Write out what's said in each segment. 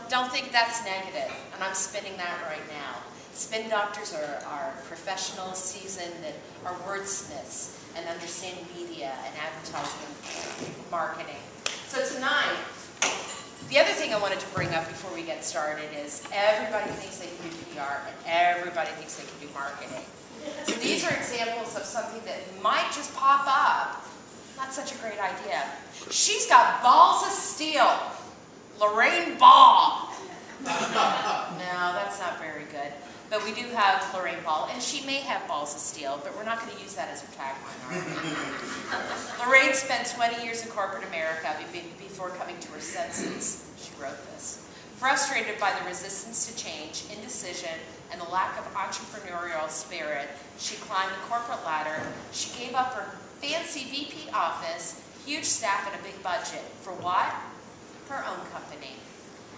don't think that's negative, and I'm spinning that right now. Spin doctors are professionals, seasoned, that are wordsmiths and understand media and advertising and marketing. So tonight, the other thing I wanted to bring up before we get started is everybody thinks they can do PR and everybody thinks they can do marketing. So these are examples of something that might just pop up. Not such a great idea. She's got balls of steel. Lorraine Ball. No, that's not very good. But we do have Lorraine Ball, and she may have balls of steel, but we're not going to use that as her tagline, are we? Lorraine spent 20 years in corporate America before coming to her senses. She wrote this. Frustrated by the resistance to change, indecision, and the lack of entrepreneurial spirit, she climbed the corporate ladder. She gave up her fancy VP office, huge staff, and a big budget. For what? Her own company.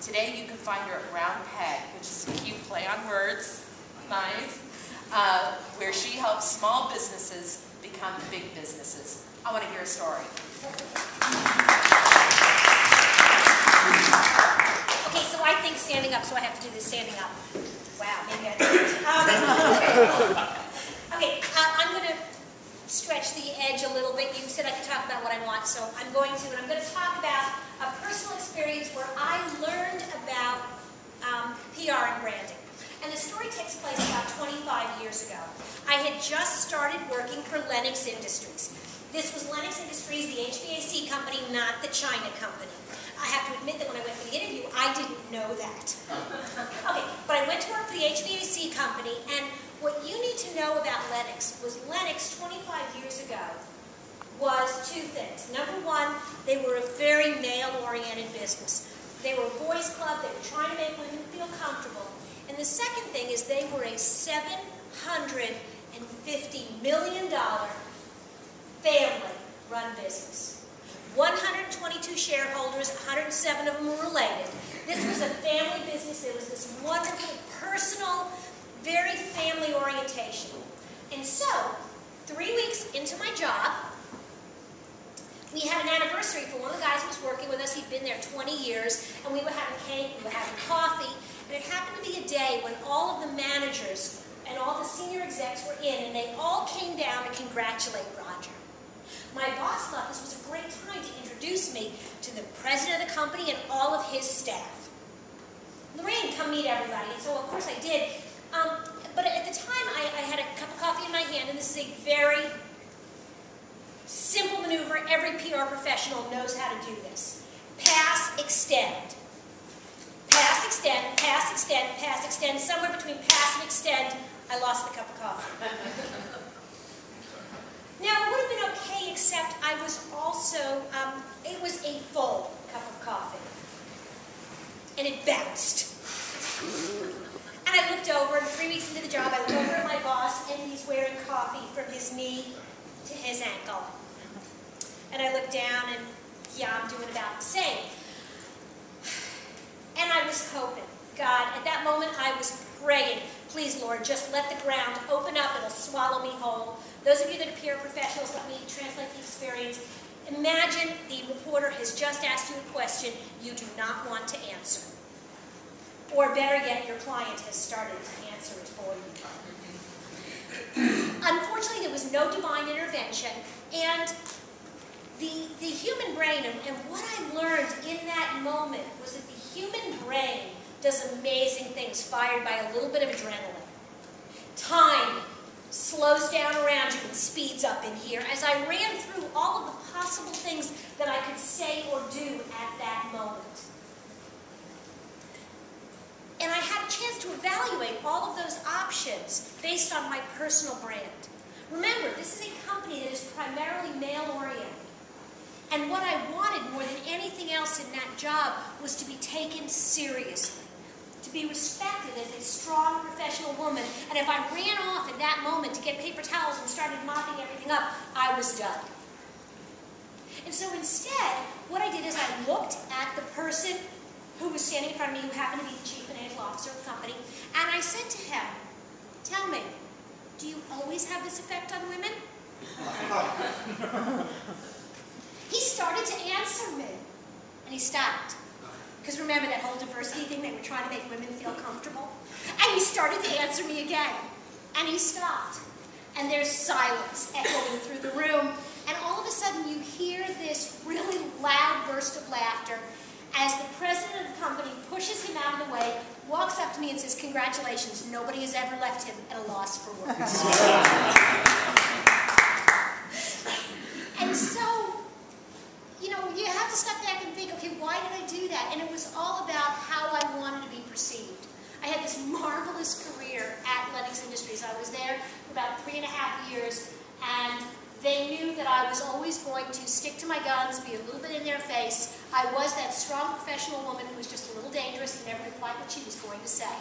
Today you can find her at Round Peg, which is a cute play on words, nice, where she helps small businesses become big businesses. I want to hear a story. Okay, so I think standing up, so I have to do this standing up. Wow, maybe I do. Okay, I'm going to stretch the edge a little bit. You said I could talk about what I want, so I'm going to. And I'm going to talk about a personal experience where I learned about PR and branding. And the story takes place about 25 years ago. I had just started working for Lennox Industries. This was Lennox Industries, the HVAC company, not the China company. I have to admit that when I went for the interview, I didn't know that. Okay, but I went to work for the HVAC company, and what you need to know about Lennox was Lennox 25 years ago was two things. Number one, they were a very male-oriented business. They were a boys' club. They were trying to make women feel comfortable. And the second thing is they were a $750 million family-run business. 122 shareholders, 107 of them were related. This was a family business. There was this wonderful, personal, very family orientation. And so, 3 weeks into my job, we had an anniversary for one of the guys who was working with us. He'd been there 20 years, and we were having cake, we were having coffee, and it happened to be a day when all of the managers and all the senior execs were in, and they all came down to congratulate Roger. My boss thought this was a great time to introduce me to the president of the company and all of his staff. Lorraine, come meet everybody. And so, of course, I did. But at the time, I had a cup of coffee in my hand, and this is a very simple maneuver. Every PR professional knows how to do this. Pass, extend. Pass, extend, pass, extend, pass, extend. Somewhere between pass and extend, I lost the cup of coffee. Now, it would have been okay, except I was also, it was a full cup of coffee. And it bounced. And I looked over, and 3 weeks into the job, I looked over at my boss, and he's wearing coffee from his knee to his ankle. And I looked down, and yeah, I'm doing about the same. And I was hoping, God, at that moment I was praying, please, Lord, just let the ground open up, it'll swallow me whole. Those of you that are PR professionals, let me translate the experience. Imagine the reporter has just asked you a question you do not want to answer. Or better yet, your client has started to answer it for you. Unfortunately, there was no divine intervention, and the human brain, and what I learned in that moment was that the human brain does amazing things fired by a little bit of adrenaline. Time slows down around you and speeds up in here as I ran through all of the possible things that I could say or do at that moment. And I had a chance to evaluate all of those options based on my personal brand. Remember, this is a company that is primarily male-oriented. And what I wanted more than anything else in that job was to be taken seriously, to be respected as a strong professional woman. And if I ran off at that moment to get paper towels and started mopping everything up, I was done. And so instead, what I did is I looked at the person who was standing in front of me, who happened to be the chief financial officer of the company, and I said to him, tell me, do you always have this effect on women? He started to answer me, and he stopped. Because remember that whole diversity thing, they were trying to make women feel comfortable? And he started to answer me again. And he stopped. And there's silence echoing through the room. And all of a sudden you hear this really loud burst of laughter as the president of the company pushes him out of the way, walks up to me and says, "Congratulations, nobody has ever left him at a loss for words." And so, you know, you have to step back and think, okay, why did I do that? And it was all about how I wanted to be perceived. I had this marvelous career at Lennox Industries. I was there for about 3.5 years, and they knew that I was always going to stick to my guns, be a little bit in their face. I was that strong professional woman who was just a little dangerous and never knew quite what she was going to say.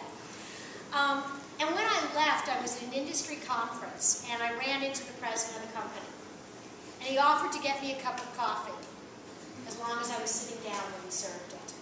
And when I left, I was at an industry conference, and I ran into the president of the company. And he offered to get me a cup of coffee, as long as I was sitting down when he served it.